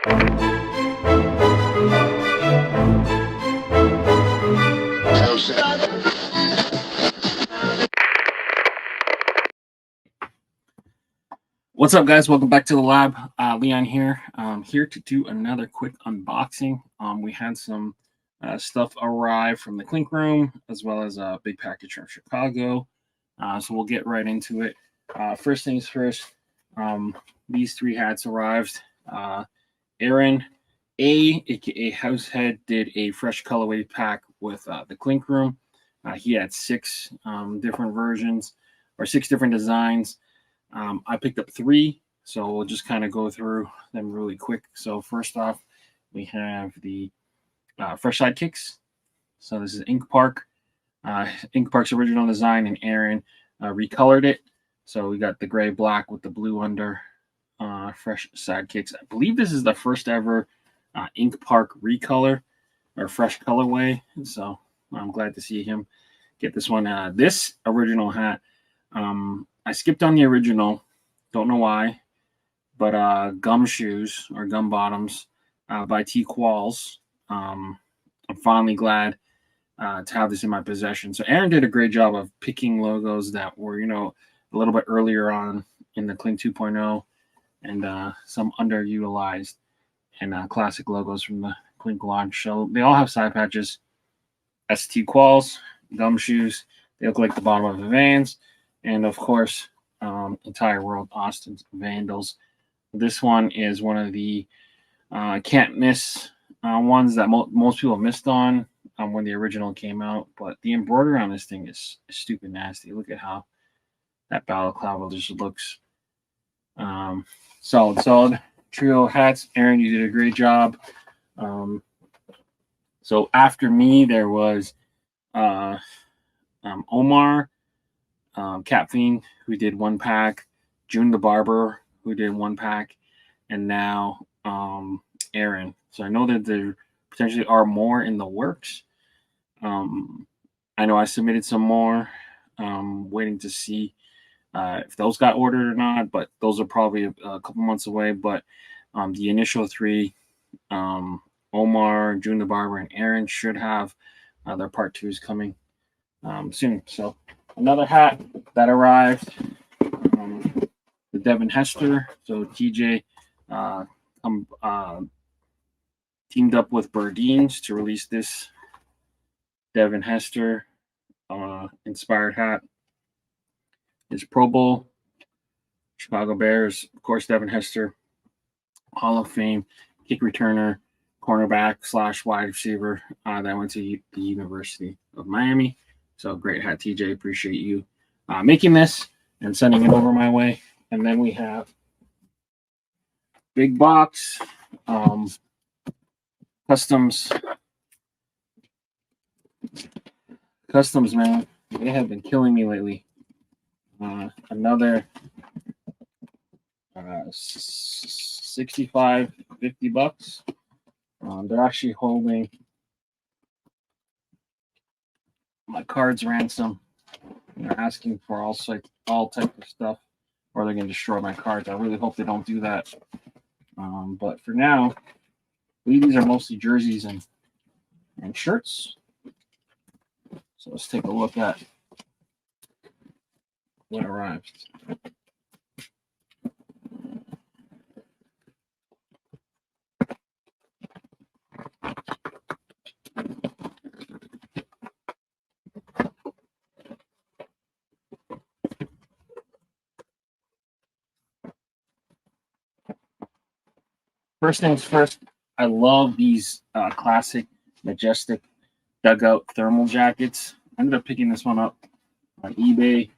What's up, guys? Welcome back to the lab. Leon here. Here to do another quick unboxing. We had some stuff arrive from the Clink Room, as well as a big package from Chicago. So we'll get right into it. First things first, these three hats arrived. Aaron A, aka Househead, did a fresh colorway pack with the Clink Room. He had six different versions or six different designs. I picked up three, so we'll just kind of go through them really quick. So first off, we have the Fresh Sidekicks. So this is Ink Park. Ink Park's original design, and Aaron recolored it. So we got the gray black with the blue under Fresh Sidekicks. I believe this is the first ever Ink Park recolor or fresh colorway. So I'm glad to see him get this one. This original hat, I skipped on the original, don't know why, but Gum Shoes or Gum Bottoms by T. Qualls. I'm finally glad to have this in my possession. So Aaron did a great job of picking logos that were, a little bit earlier on in the Clink 2.0 and some underutilized and classic logos from the Clink launch. So they all have side patches. ST Qualls, Gum Shoes. They look like the bottom of the Vans. And of course, Entire World Austin's Vandals. This one is one of the can't miss ones that most people missed on when the original came out. But the embroidery on this thing is stupid nasty. Look at how that balaclava just looks. Solid trio hats. Aaron, you did a great job. So after me, there was Omar, Cat Fiend, who did one pack, June the Barber, who did one pack, and now Aaron. So I know that there potentially are more in the works. I know I submitted some more, waiting to see if those got ordered or not, but those are probably a couple months away. But the initial three, Omar, June the Barber, and Aaron, should have their part twos coming soon. So another hat that arrived, the Devin Hester. So TJ teamed up with Burdines to release this Devin Hester inspired hat. His Pro Bowl, Chicago Bears, of course, Devin Hester, Hall of Fame, kick returner, cornerback / wide receiver that went to the University of Miami. So great hat, TJ. Appreciate you making this and sending it over my way. And then we have big box customs, man. They have been killing me lately. Another 65, $50. They're actually holding my cards ransom. They're asking for all type of stuff, or they're going to destroy my cards. I really hope they don't do that. But for now, I believe these are mostly jerseys and shirts. So let's take a look at what arrived. First things first, I love these classic Majestic dugout thermal jackets. I ended up picking this one up on eBay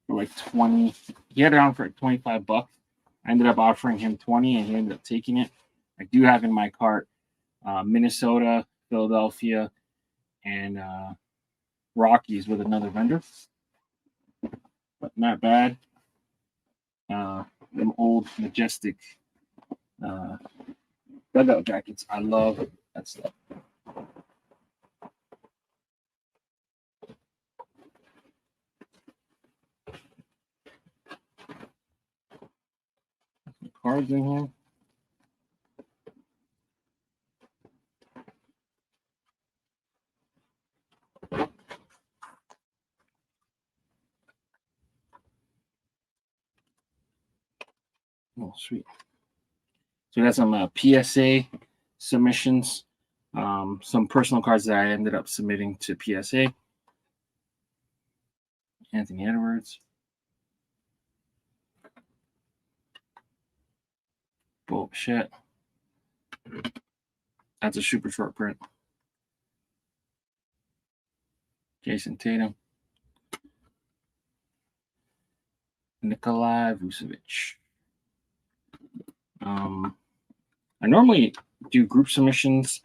for like 20. He had it on for like $25. I ended up offering him 20 and he ended up taking it. I do have in my cart Minnesota, Philadelphia, and Rockies with another vendor. But not bad. Them old Majestic dugout jackets. I love that stuff. cards in here. Oh, sweet. So we got some PSA submissions, some personal cards that I ended up submitting to PSA. Anthony Edwards. Bullshit. That's a super short print. Jason Tatum. Nikolai Vucevic. I normally do group submissions.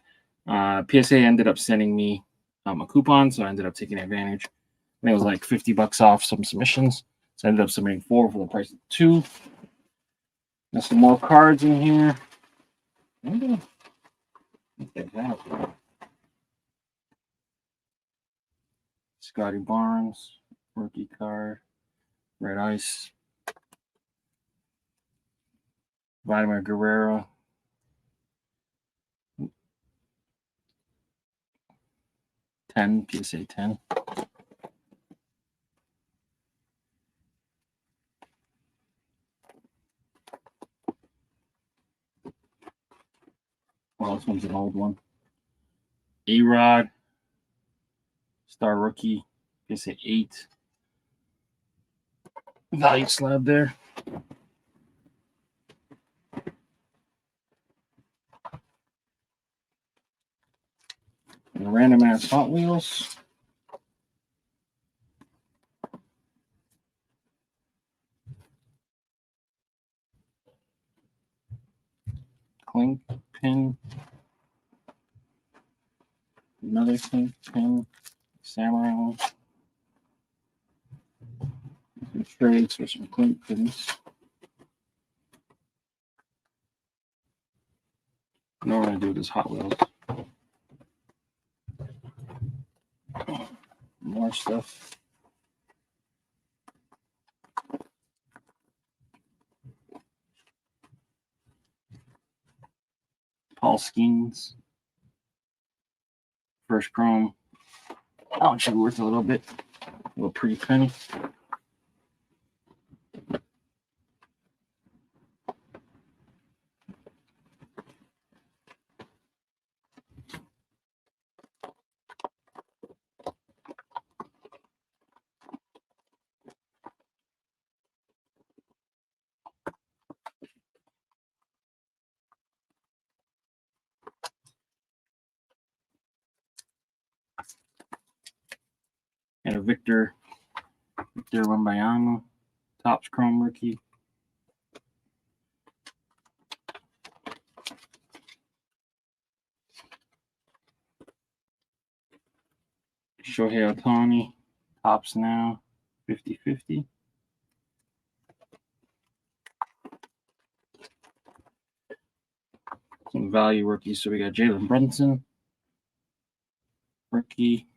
PSA ended up sending me a coupon, so I ended up taking advantage. And it was like $50 off some submissions. So I ended up submitting 4 for the price of 2. There's some more cards in here. What the hell? Scotty Barnes, rookie card, Red Ice, Vladimir Guerrero, PSA 10. Well, this one's an old one. A-Rod, Star Rookie, PSA 8. Value slab there. And random ass Hot Wheels. Clink pin. Another clink pin. Samurai one. Some trades for some clink pins. I know what I'm gonna do with this Hot Wheels. More stuff. Paul Skeens. First Chrome. That one should be worth a little bit. A little pretty penny. And a Victor Wembanyama, Topps Chrome rookie. Shohei Ohtani, Topps now, 50-50. Some value rookies. So we got Jalen Brunson, rookie.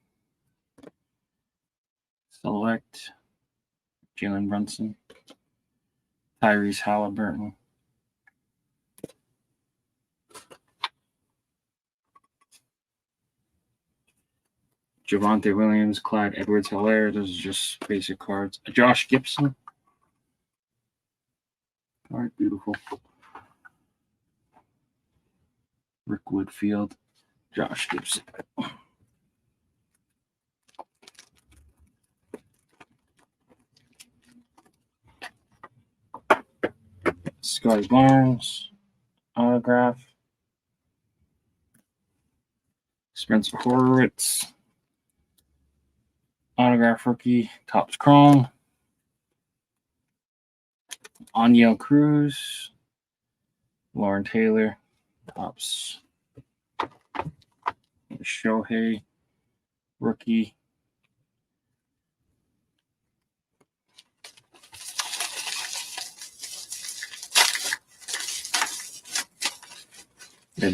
Select Jalen Brunson, Tyrese Halliburton, Javonte Williams, Clyde Edwards-Helaire. Those are just basic cards. Josh Gibson. All right, beautiful. Rick Woodfield, Josh Gibson. Scotty Barnes, autograph. Spencer Horowitz, autograph rookie, Topps Chrome. Aniel Cruz, Lauren Taylor, Topps. Shohei, rookie.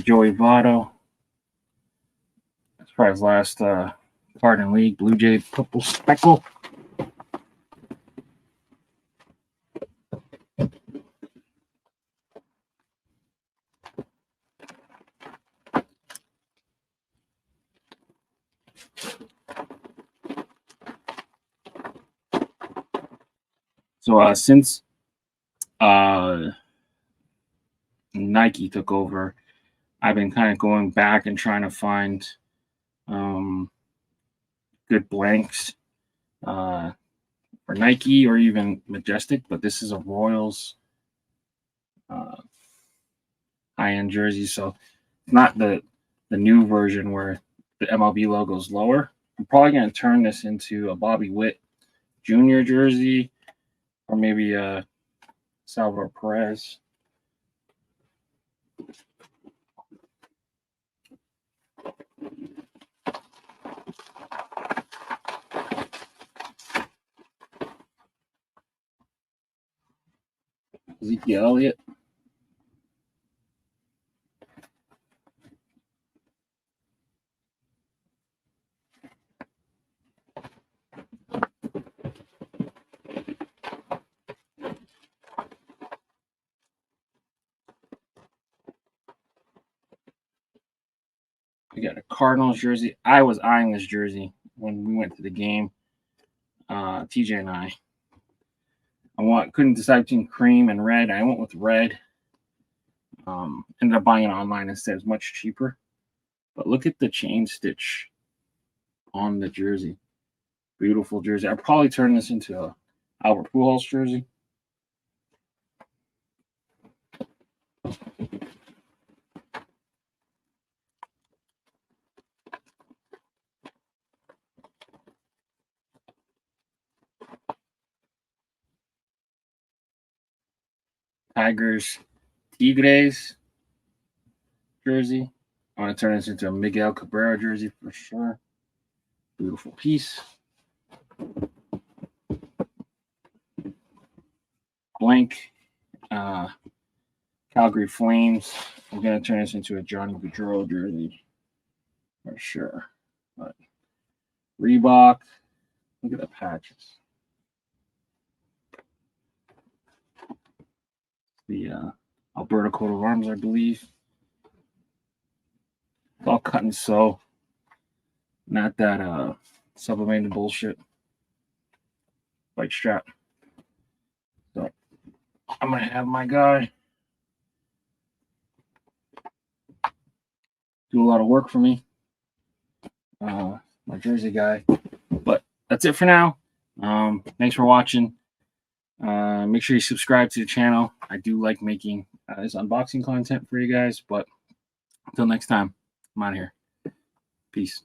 Joey Votto. That's probably his last card in league. Blue Jay Purple Speckle. So since uh, Nike took over, I've been kind of going back and trying to find um, good blanks uh, for Nike or even Majestic. But this is a Royals uh, high-end jersey, so not the new version where the MLB logo is lower. I'm probably going to turn this into a Bobby Witt Jr. jersey, or maybe a Salvador Perez. Ezekiel Elliott. We got a Cardinals jersey. I was eyeing this jersey when we went to the game. TJ and I. Couldn't decide between cream and red. I went with red. Ended up buying it online instead. It's much cheaper. But look at the chain stitch on the jersey. Beautiful jersey. I'd probably turn this into a Albert Pujols jersey. Tigers, Tigres jersey. I want to turn this into a Miguel Cabrera jersey for sure. Beautiful piece. Blank Calgary Flames. I'm going to turn this into a Johnny Gaudreau jersey for sure. But Reebok. Look at the patches. The Alberta coat of arms, I believe. It's all cut and sew. Not that sublimated bullshit. White strap. So I'm going to have my guy do a lot of work for me. My jersey guy. But that's it for now. Thanks for watching. Make sure you subscribe to the channel. I do like making this unboxing content for you guys. But until next time, I'm out of here. Peace.